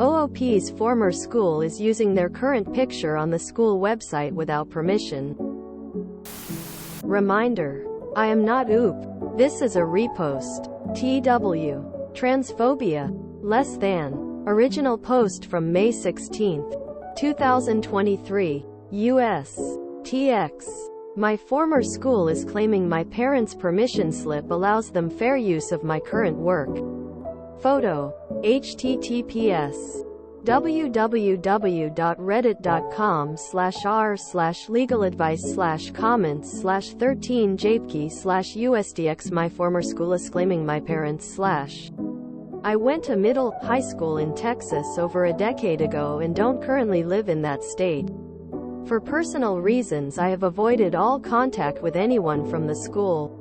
OOP's former school is using their current picture on the school website without permission. Reminder: I am not OOP. This is a repost. TW. Transphobia. Less than. Original post from May 16, 2023. US. TX. My former school is claiming my parents' permission slip allows them fair use of my current work. Photo. https www.reddit.com/r/legaladvice/comments/13japke/usdx. My former school is claiming my parents/ I went to high school in Texas over a decade ago and don't currently live in that state. For personal reasons I have avoided all contact with anyone from the school,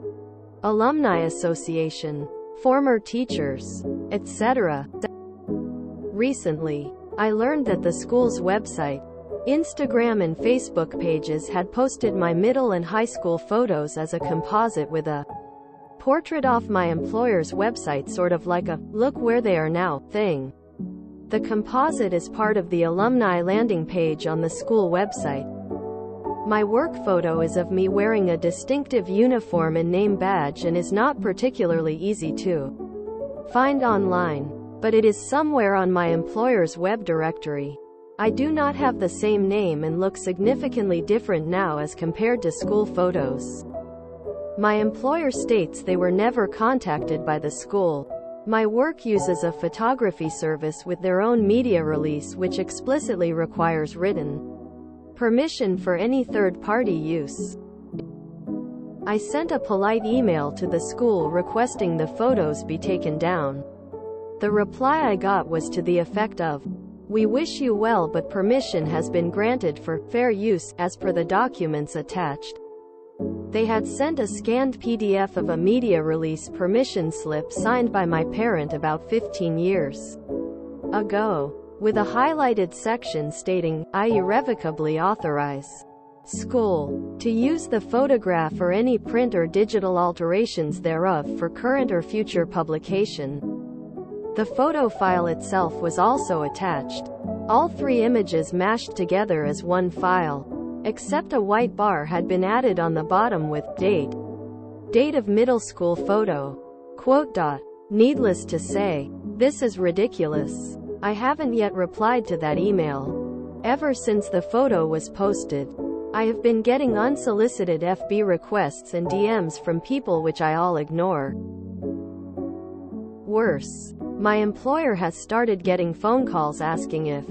alumni association, former teachers, etc. Recently, I learned that the school's website, Instagram and Facebook pages had posted my middle and high school photos as a composite with a portrait off my employer's website, sort of like a "look where they are now" thing. The composite is part of the alumni landing page on the school website. My work photo is of me wearing a distinctive uniform and name badge and is not particularly easy to find online, but it is somewhere on my employer's web directory. I do not have the same name and look significantly different now as compared to school photos. My employer states they were never contacted by the school. My work uses a photography service with their own media release which explicitly requires written permission for any third-party use. I sent a polite email to the school requesting the photos be taken down. The reply I got was to the effect of, "We wish you well, but permission has been granted for fair use, as per the documents attached." They had sent a scanned PDF of a media release permission slip signed by my parent about 15 years ago, with a highlighted section stating, "I irrevocably authorize school to use the photograph or any print or digital alterations thereof for current or future publication." The photo file itself was also attached. All three images mashed together as one file, except a white bar had been added on the bottom with date of middle school photo. Needless to say, this is ridiculous. I haven't yet replied to that email. Ever since the photo was posted, I have been getting unsolicited FB requests and DMs from people which I all ignore. Worse, my employer has started getting phone calls asking if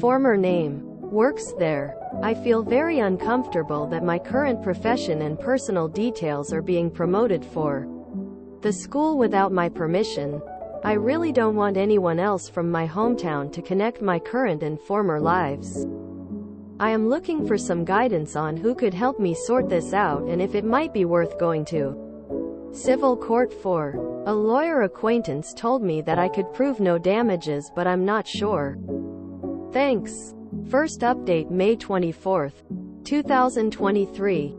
former name works there. I feel very uncomfortable that my current profession and personal details are being promoted for the school without my permission. I really don't want anyone else from my hometown to connect my current and former lives. I am looking for some guidance on who could help me sort this out and if it might be worth going to civil court for. A lawyer acquaintance told me that I could prove no damages, but I'm not sure. Thanks. First update May 24, 2023.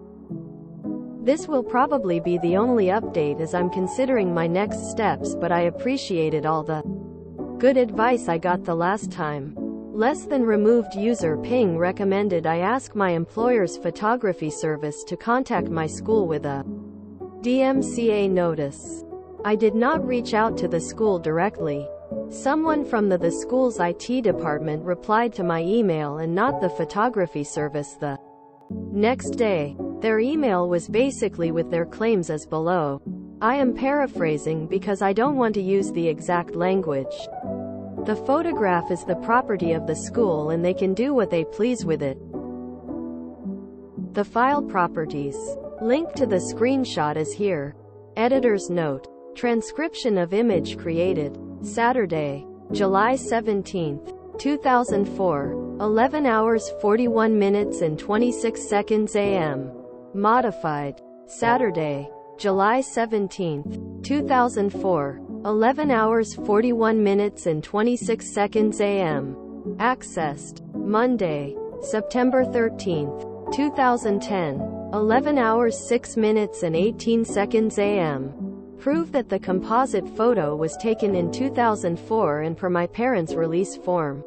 This will probably be the only update as I'm considering my next steps, but I appreciated all the good advice I got the last time. Less than removed user ping recommended I ask my employer's photography service to contact my school with a DMCA notice. I did not reach out to the school directly. Someone from the school's IT department replied to my email and not the photography service the next day. Their email was basically with their claims as below. I am paraphrasing because I don't want to use the exact language. The photograph is the property of the school and they can do what they please with it. The file properties. Link to the screenshot is here. Editor's note. Transcription of image created Saturday, July 17, 2004, 11 hours 41 minutes and 26 seconds AM. Modified Saturday, July 17, 2004, 11 hours 41 minutes and 26 seconds AM. Accessed Monday, September 13, 2010, 11 hours 6 minutes and 18 seconds AM. prove that the composite photo was taken in 2004 and per my parents' release form.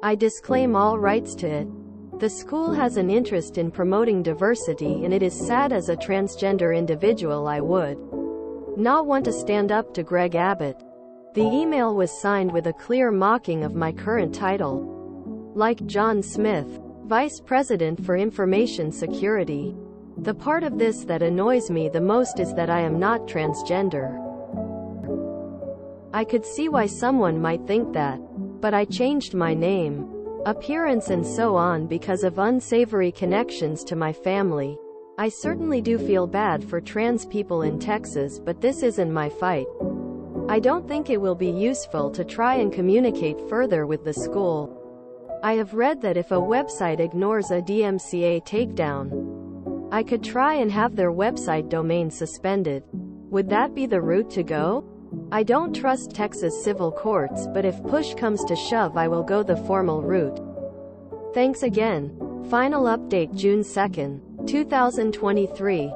I disclaim all rights to it. The school has an interest in promoting diversity, and it is sad as a transgender individual I would not want to stand up to Greg Abbott. The email was signed with a clear mocking of my current title. Like John Smith, Vice President for Information Security. The part of this that annoys me the most is that I am not transgender. I could see why someone might think that, but I changed my name, appearance and so on because of unsavory connections to my family. I certainly do feel bad for trans people in Texas, but this isn't my fight. I don't think it will be useful to try and communicate further with the school. I have read that if a website ignores a DMCA takedown, I could try and have their website domain suspended. Would that be the route to go? I don't trust Texas civil courts, but if push comes to shove I will go the formal route. Thanks again. Final update June 2nd, 2023.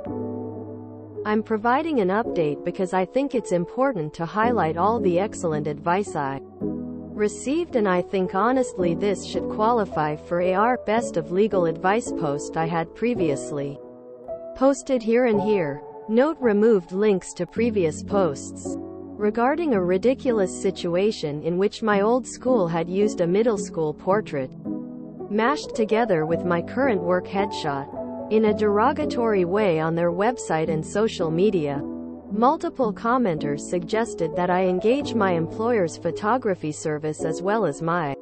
I'm providing an update because I think it's important to highlight all the excellent advice I received, and I think honestly this should qualify for AR Best of Legal Advice post I had previously posted here and here. Note: removed links to previous posts regarding a ridiculous situation in which my old school had used a middle school portrait mashed together with my current work headshot in a derogatory way on their website and social media. Multiple commenters suggested that I engage my employer's photography service as well as my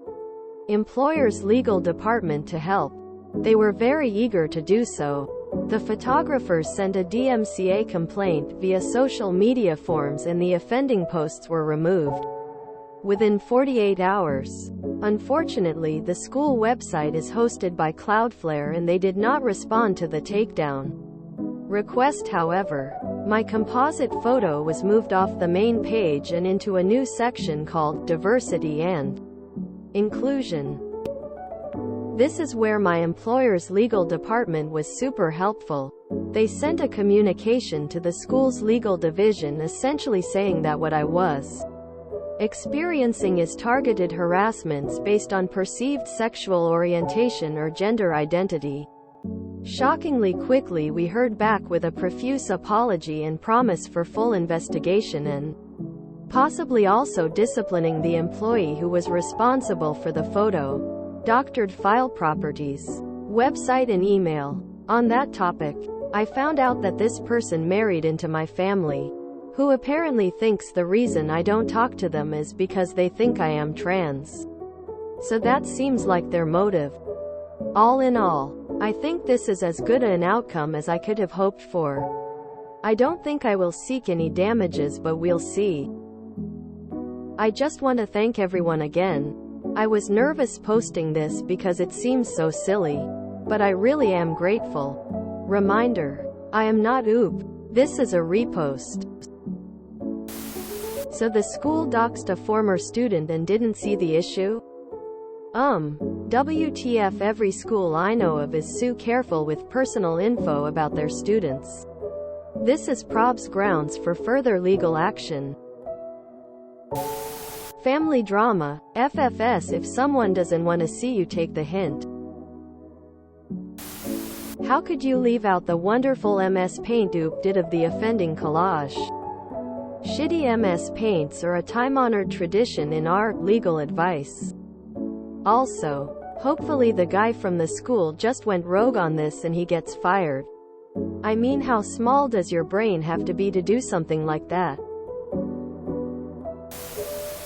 employer's legal department to help. They were very eager to do so. The photographers sent a DMCA complaint via social media forms and the offending posts were removed within 48 hours. Unfortunately, the school website is hosted by Cloudflare and they did not respond to the takedown request. However, my composite photo was moved off the main page and into a new section called Diversity and Inclusion. This is where my employer's legal department was super helpful. They sent a communication to the school's legal division essentially saying that what I was experiencing is targeted harassments based on perceived sexual orientation or gender identity. Shockingly quickly we heard back with a profuse apology and promise for full investigation and possibly also disciplining the employee who was responsible for the photo, doctored file properties, website and email. On that topic, I found out that this person married into my family, who apparently thinks the reason I don't talk to them is because they think I am trans. So that seems like their motive. All in all, I think this is as good an outcome as I could have hoped for. I don't think I will seek any damages, but we'll see. I just want to thank everyone again. I was nervous posting this because it seems so silly, but I really am grateful. Reminder: I am not OOP. This is a repost. So the school doxed a former student and didn't see the issue? WTF, every school I know of is so careful with personal info about their students. This is probs grounds for further legal action. Family drama, FFS if someone doesn't want to see you, take the hint. How could you leave out the wonderful MS Paint OOP did of the offending collage? Shitty MS Paints are a time-honored tradition in our legal advice. Also, hopefully the guy from the school just went rogue on this and he gets fired. I mean, how small does your brain have to be to do something like that?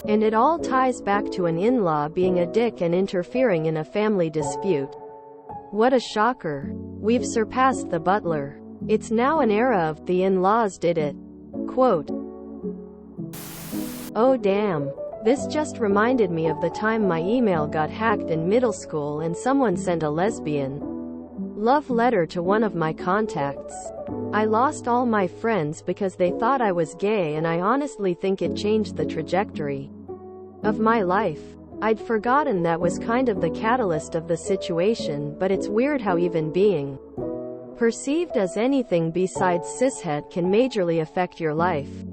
And it all ties back to an in-law being a dick and interfering in a family dispute. What a shocker. We've surpassed the butler. It's now an era of the in-laws did it. Quote, "Oh damn. This just reminded me of the time my email got hacked in middle school and someone sent a lesbian love letter to one of my contacts. I lost all my friends because they thought I was gay, and I honestly think it changed the trajectory of my life. I'd forgotten that was kind of the catalyst of the situation, but it's weird how even being perceived as anything besides cishet can majorly affect your life."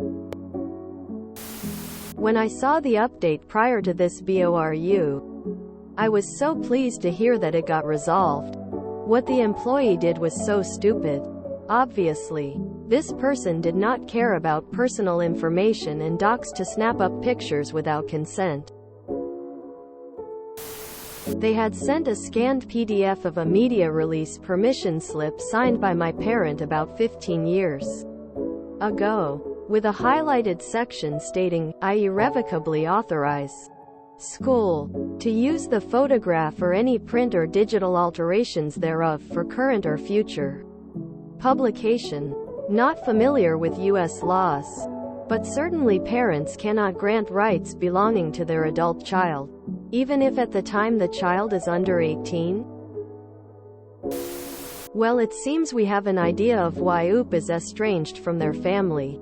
When I saw the update prior to this BORU, I was so pleased to hear that it got resolved. What the employee did was so stupid. Obviously, this person did not care about personal information and doxed to snap up pictures without consent. They had sent a scanned PDF of a media release permission slip signed by my parent about 15 years ago, with a highlighted section stating, "I irrevocably authorize school to use the photograph or any print or digital alterations thereof for current or future publication." Not familiar with U.S. laws, but certainly parents cannot grant rights belonging to their adult child, even if at the time the child is under 18. Well, it seems we have an idea of why OOP is estranged from their family.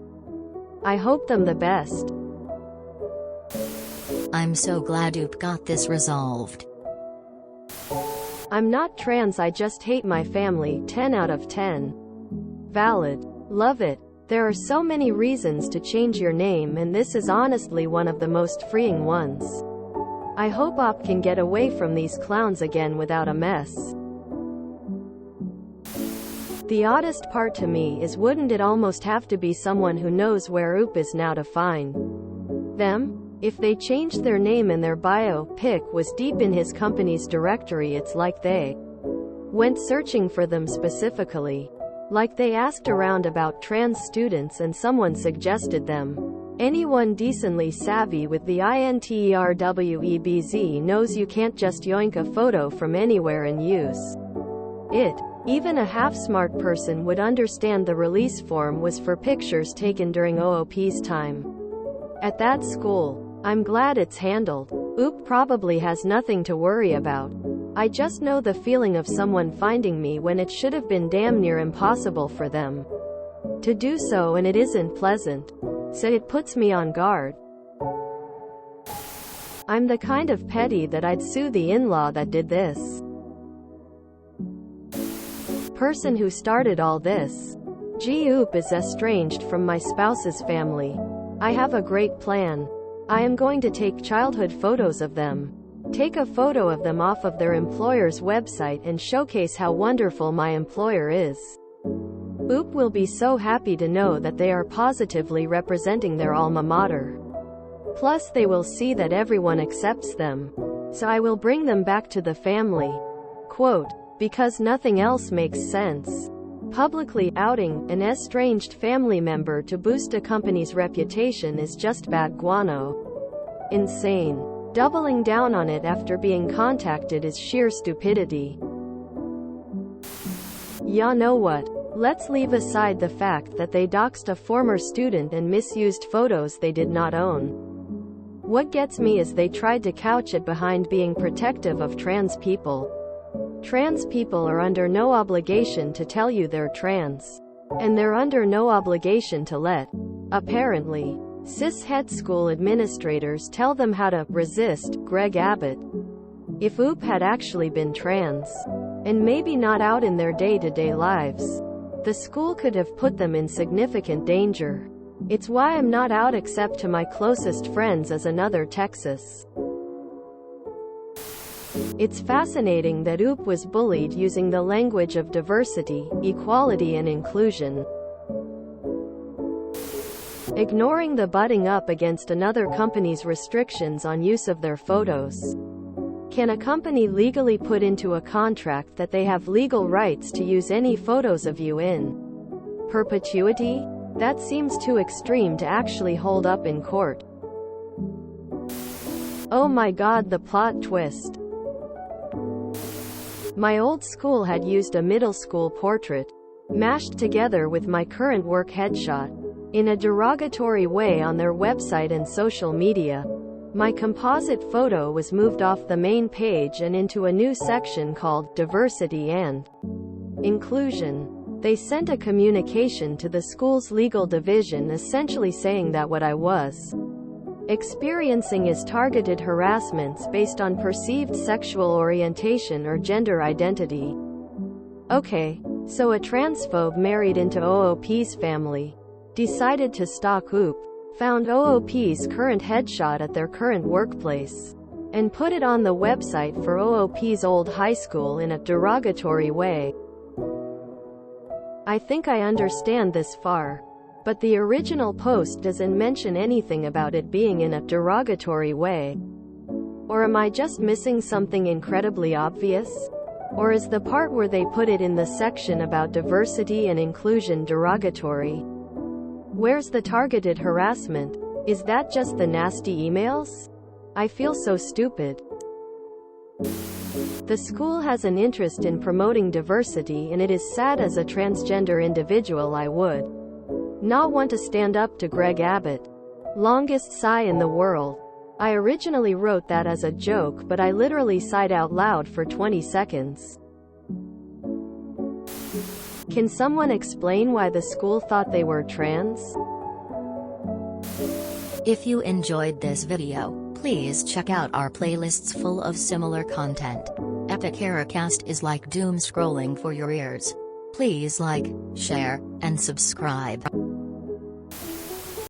I hope them the best. I'm so glad OOP got this resolved. I'm not trans, I just hate my family. 10 out of 10. Valid. Love it. There are so many reasons to change your name, and this is honestly one of the most freeing ones. I hope OP can get away from these clowns again without a mess. The oddest part to me is, wouldn't it almost have to be someone who knows where OOP is now to find them? If they changed their name and their bio pic was deep in his company's directory, it's like they went searching for them specifically. Like they asked around about trans students and someone suggested them. Anyone decently savvy with the interwebs knows you can't just yoink a photo from anywhere and use it. Even a half-smart person would understand the release form was for pictures taken during OOP's time at that school. I'm glad it's handled. OOP probably has nothing to worry about. I just know the feeling of someone finding me when it should have been damn near impossible for them to do so, and it isn't pleasant. So it puts me on guard. I'm the kind of petty that I'd sue the in-law that did this person who started all this. OOP is estranged from my spouse's family. I have a great plan. I am going to take childhood photos of them. Take a photo of them off of their employer's website and showcase how wonderful my employer is. OOP will be so happy to know that they are positively representing their alma mater. Plus they will see that everyone accepts them. So I will bring them back to the family. Quote, because nothing else makes sense. Publicly outing an estranged family member to boost a company's reputation is just bad guano. Insane. Doubling down on it after being contacted is sheer stupidity. Ya know what? Let's leave aside the fact that they doxed a former student and misused photos they did not own. What gets me is they tried to couch it behind being protective of trans people. Trans people are under no obligation to tell you they're trans. And they're under no obligation to let, apparently, cis-het school administrators tell them how to resist. Greg Abbott. If OOP had actually been trans, and maybe not out in their day-to-day lives, the school could have put them in significant danger. It's why I'm not out except to my closest friends as another Texas. It's fascinating that OOP was bullied using the language of diversity, equality and inclusion, ignoring the butting up against another company's restrictions on use of their photos. Can a company legally put into a contract that they have legal rights to use any photos of you in perpetuity? That seems too extreme to actually hold up in court. Oh my god, the plot twist. My old school had used a middle school portrait, mashed together with my current work headshot, in a derogatory way on their website and social media. My composite photo was moved off the main page and into a new section called Diversity and Inclusion. They sent a communication to the school's legal division essentially saying that what I was experiencing is targeted harassments based on perceived sexual orientation or gender identity. Okay, so a transphobe married into OOP's family decided to stalk OOP. found OOP's current headshot at their current workplace, and put it on the website for OOP's old high school in a derogatory way. I think I understand this far. But the original post doesn't mention anything about it being in a derogatory way. Or am I just missing something incredibly obvious? Or is the part where they put it in the section about diversity and inclusion derogatory? Where's the targeted harassment? Is that just the nasty emails? I feel so stupid. The school has an interest in promoting diversity, and it is sad as a transgender individual I would not want to stand up to Greg Abbott. Longest sigh in the world. I originally wrote that as a joke, but I literally sighed out loud for 20 seconds. Can someone explain why the school thought they were trans? If you enjoyed this video, please check out our playlists full of similar content. Epic Ericast is like doom scrolling for your ears. Please like, share, and subscribe.